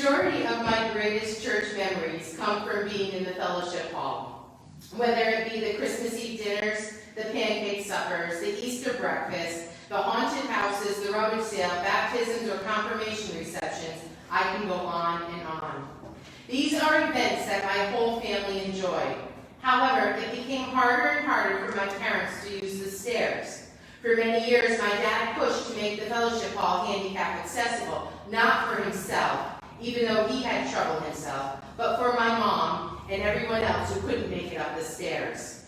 majority of my greatest church memories come from being in the fellowship hall. Whether it be the Christmas Eve dinners, the pancake suppers, the Easter breakfast, the haunted houses, the rummage sale, baptisms, or confirmation receptions, I can go on and on. These are events that my whole family enjoyed. However, it became harder and harder for my parents to use the stairs. For many years, my dad pushed to make the fellowship hall handicap accessible, not for himself, even though he had trouble himself, but for my mom and everyone else who couldn't make it up the stairs.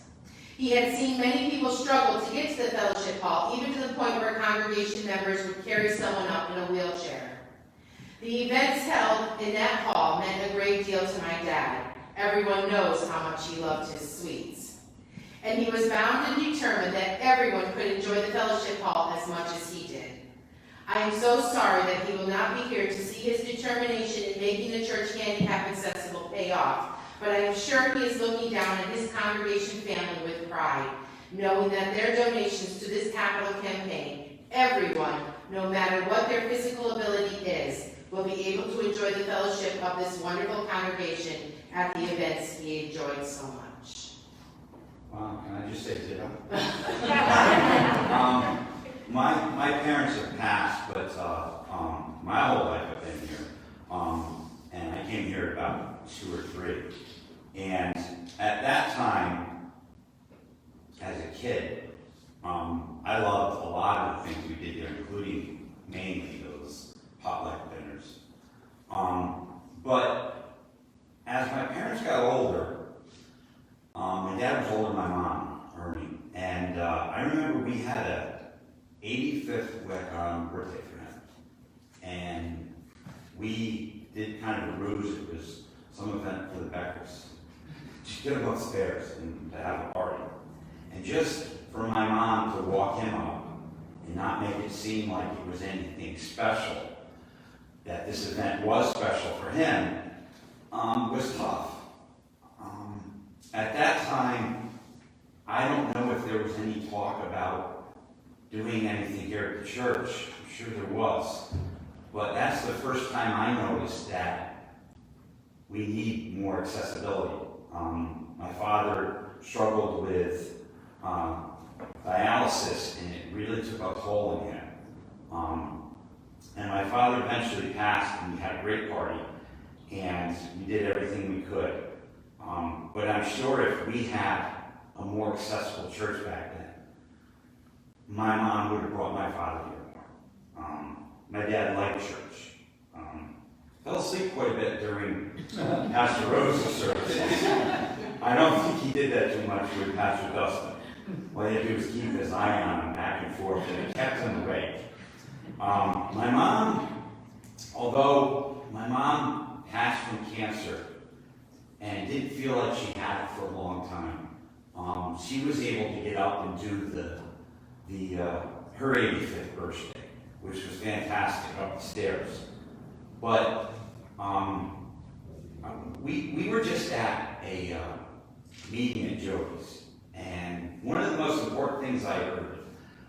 He had seen many people struggle to get to the fellowship hall, even to the point where congregation members would carry someone up in a wheelchair. The events held in that hall meant a great deal to my dad. Everyone knows how much he loved his sweets. And he was bound and determined that everyone could enjoy the fellowship hall as much as he did. I am so sorry that he will not be here to see his determination in making the church handicap accessible pay off, but I am sure he is looking down at his congregation family with pride, knowing that their donations to this capital campaign, everyone, no matter what their physical ability is, will be able to enjoy the fellowship of this wonderful congregation at the events he enjoyed so much. Wow, can I just say ditto? My parents have passed, but my whole life I've been here. And I came here about 2 or 3. And at that time, as a kid, I loved a lot of the things we did there, including mainly those potluck dinners. But as my parents got older, my dad was older than my mom, Ernie, and I remember we had a 85th birthday for him, and we did kind of a ruse. It was some event for the Beckers to get him upstairs and to have a party, and just for my mom to walk him up and not make it seem like it was anything special, that this event was special for him, was tough. At that time, I don't know if there was any talk about doing anything here at the church. I'm sure there was. But that's the first time I noticed that we need more accessibility. My father struggled with dialysis, and it really took a toll on him. And my father eventually passed, and we had a great party, and we did everything we could. But I'm sure if we had a more accessible church back then, my mom would have brought my father here more. My dad liked church. Fell asleep quite a bit during Pastor Rose's services. I don't think he did that too much with Pastor Dustin. All he had to do was keep his eye on him back and forth, and it kept him awake. My mom, although my mom passed from cancer, and didn't feel like she had it for a long time. She was able to get up and do her 85th birthday, which was fantastic, up the stairs. But we were just at a meeting at Joey's, and one of the most important things I heard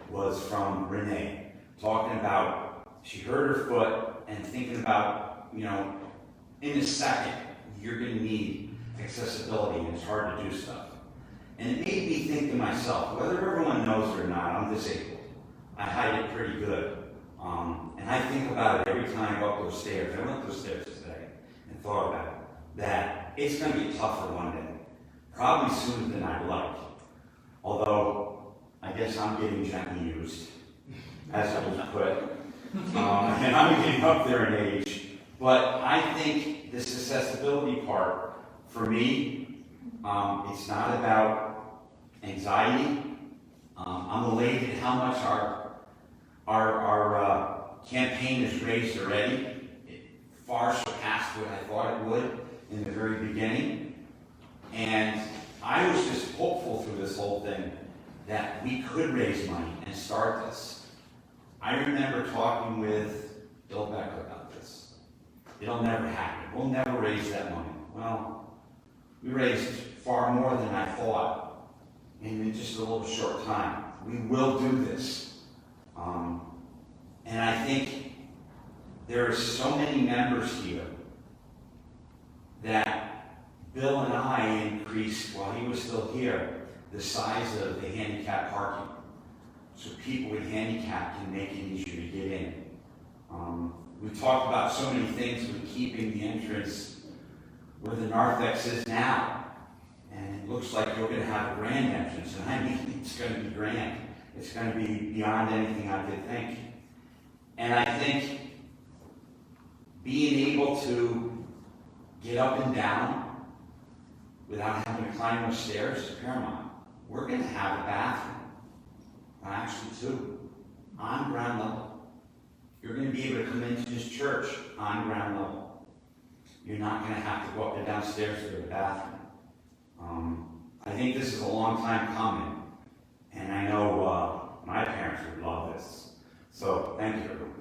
was from Renee, talking about, she hurt her foot and thinking about, in a second, you're going to need accessibility, and it's hard to do stuff. And it made me think to myself, whether everyone knows it or not, I'm disabled. I hide it pretty good. And I think about it every time I go up those stairs. I went up those stairs today and thought about it, that it's going to be tougher one day. Probably sooner than I'd like. Although, I guess I'm getting gently used, as it was put. And I'm getting up there in age. But I think this accessibility part, for me, it's not about anxiety. I'm elated at how much our campaign has raised already. It far surpassed what I thought it would in the very beginning. And I was just hopeful through this whole thing that we could raise money and start this. I remember talking with Bill Becker about this. It'll never happen. We'll never raise that money. Well, we raised far more than I thought in just a little short time. We will do this. And I think there are so many members here that Bill and I increased, while he was still here, the size of the handicap parking. So people with handicap can make it easier to get in. We talked about so many things with keeping the entrance where the narthex is now. And it looks like you're going to have a grand entrance. And I mean, it's going to be grand. It's going to be beyond anything I could think. And I think being able to get up and down without having to climb those stairs is paramount. We're going to have a bathroom, actually two, on ground level. You're going to be able to come into this church on ground level. You're not going to have to go up and down stairs to the bathroom. I think this is a long time coming, and I know my parents would love this. So thank you, everyone.